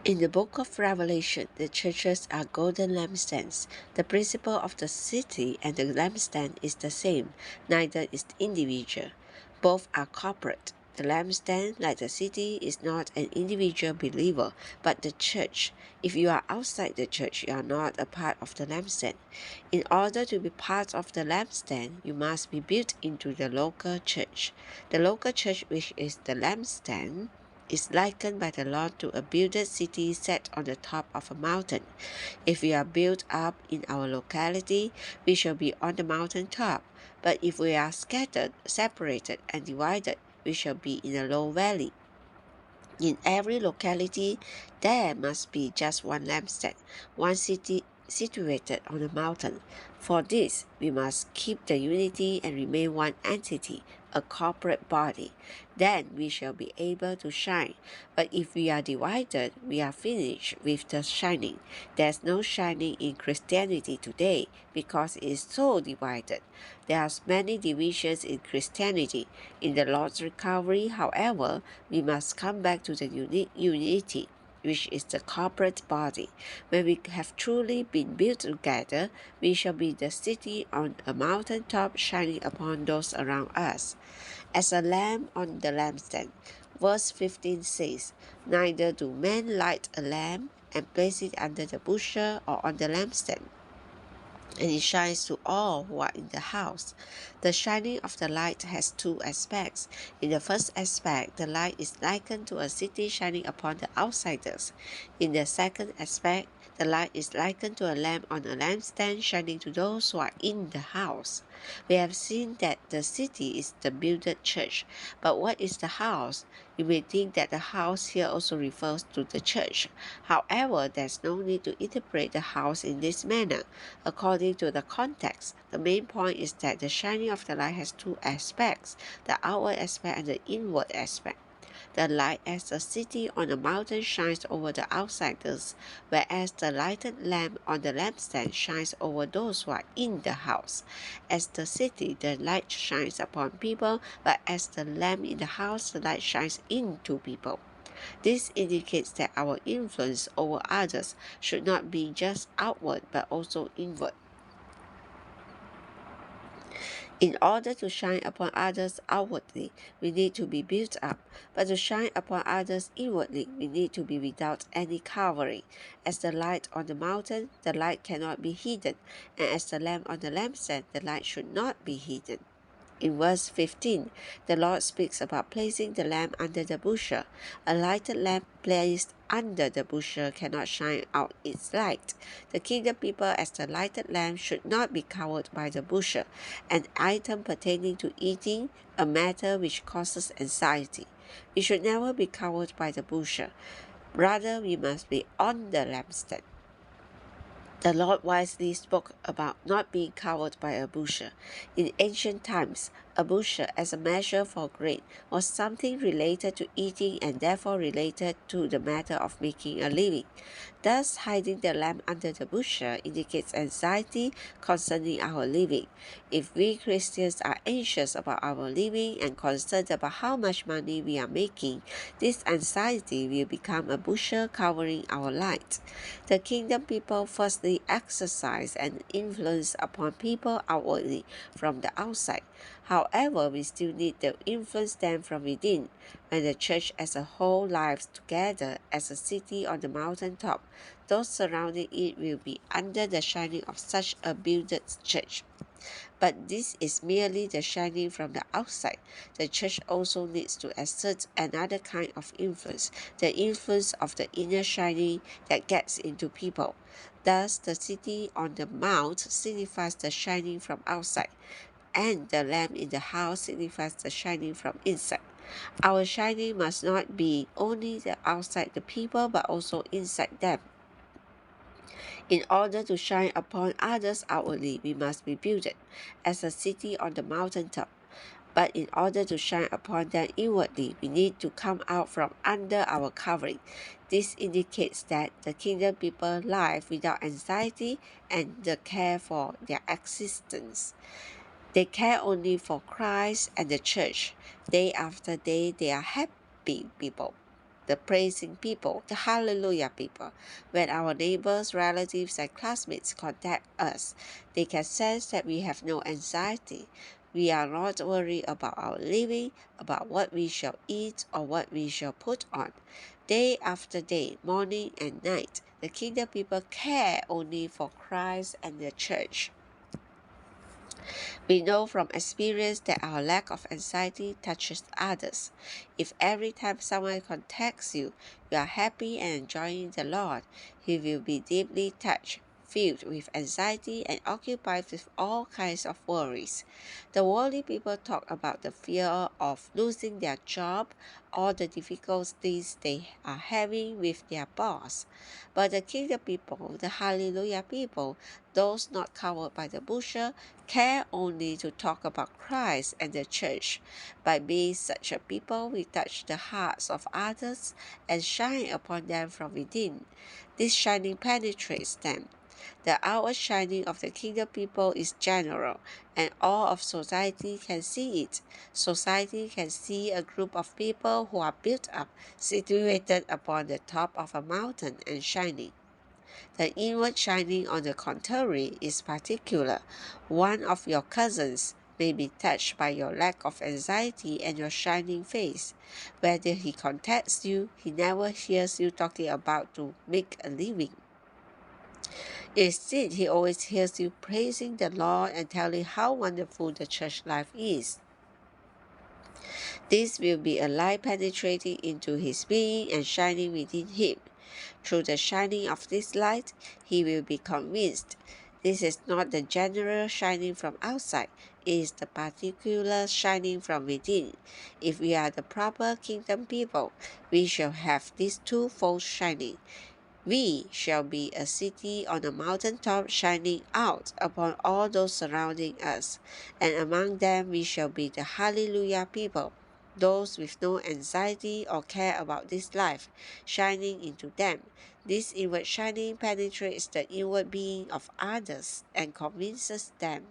In the book of Revelation, the churches are golden lampstands. The principle of the city and the lampstand is the same, neither is individual. Both are corporate. The lampstand, like the city, is not an individual believer, but the church. If you are outside the church, you are not a part of the lampstand. In order to be part of the lampstand, you must be built into the local church. The local church, which is the lampstand, is likened by the Lord to a builded city set on the top of a mountain. If we are built up in our locality, we shall be on the mountain top. But if we are scattered, separated, and divided, we shall be in a low valley. In every locality, there must be just one lampstand, one city situated on a mountain. For this, we must keep the unity and remain one entity, a corporate body. Then we shall be able to shine. But if we are divided, we are finished with the shining. There's no shining in Christianity today because it is so divided. There are many divisions in Christianity. In the Lord's recovery, however, we must come back to the unity, which is the corporate body. When we have truly been built together, we shall be the city on a mountain top shining upon those around us. As a lamp on the lampstand. Verse 15 says, Neither do men light a lamp and place it under the bushel or on the lampstand, and it shines to all who are in the house. The shining of the light has two aspects. In the first aspect, the light is likened to a city shining upon the outsiders. In the second aspect, the light is likened to a lamp on a lampstand shining to those who are in the house. We have seen that the city is the builded church. But what is the house? You may think that the house here also refers to the church. However, there's no need to interpret the house in this manner. According to the context, the main point is that the shining of the light has two aspects, the outward aspect and the inward aspect. The light as a city on a mountain shines over the outsiders, whereas the lighted lamp on the lampstand shines over those who are in the house. As the city, the light shines upon people, but as the lamp in the house, the light shines into people. This indicates that our influence over others should not be just outward but also inward. In order to shine upon others outwardly, we need to be built up, but to shine upon others inwardly, we need to be without any covering. As the light on the mountain, the light cannot be hidden, and as the lamp on the lampstand, the light should not be hidden. In verse 15, the Lord speaks about placing the lamp under the bushel. A lighted lamp placed under the bushel cannot shine out its light. The kingdom people, as the lighted lamp, should not be covered by the bushel, an item pertaining to eating, a matter which causes anxiety. We should never be covered by the bushel. Rather, we must be on the lampstand. The Lord wisely spoke about not being covered by a bushel. In ancient times, a bushel, as a measure for grain, was something related to eating and therefore related to the matter of making a living. Thus, hiding the lamp under the bushel indicates anxiety concerning our living. If we Christians are anxious about our living and concerned about how much money we are making, this anxiety will become a bushel covering our light. The kingdom people firstly exercise an influence upon people outwardly from the outside. However, we still need to influence them from within. When the church as a whole lives together as a city on the mountain top, those surrounding it will be under the shining of such a builded church. But this is merely the shining from the outside. The church also needs to exert another kind of influence, the influence of the inner shining that gets into people. Thus, the city on the mount signifies the shining from outside, and the lamp in the house signifies the shining from inside. Our shining must not be only the outside the people, but also inside them. In order to shine upon others outwardly, we must be built as a city on the mountaintop. But in order to shine upon them inwardly, we need to come out from under our covering. This indicates that the kingdom people live without anxiety and the care for their existence. They care only for Christ and the church. Day after day, they are happy people. the praising people, the hallelujah people. When our neighbors, relatives, and classmates contact us, they can sense that we have no anxiety. We are not worried about our living, about what we shall eat or what we shall put on. Day after day, morning and night, the kingdom people care only for Christ and the church. We know from experience that our lack of anxiety touches others. If every time someone contacts you, you are happy and enjoying the Lord, he will be deeply touched, filled with anxiety, and occupied with all kinds of worries. The worldly people talk about the fear of losing their job or the difficulties they are having with their boss. But the kingdom people, the hallelujah people, those not covered by the bushel, care only to talk about Christ and the church. By being such a people, we touch the hearts of others and shine upon them from within. This shining penetrates them. The outward shining of the kingdom people is general, and all of society can see it. Society can see a group of people who are built up, situated upon the top of a mountain and shining. The inward shining, on the contrary, is particular. One of your cousins may be touched by your lack of anxiety and your shining face. Whether he contacts you, he never hears you talking about to make a living. Instead, he always hears you praising the Lord and telling how wonderful the church life is. This will be a light penetrating into his being and shining within him. Through the shining of this light, he will be convinced. This is not the general shining from outside, it is the particular shining from within. If we are the proper kingdom people, we shall have this twofold shining. We shall be a city on a mountain top shining out upon all those surrounding us, and among them we shall be the hallelujah people, those with no anxiety or care about this life, shining into them. This inward shining penetrates the inward being of others and convinces them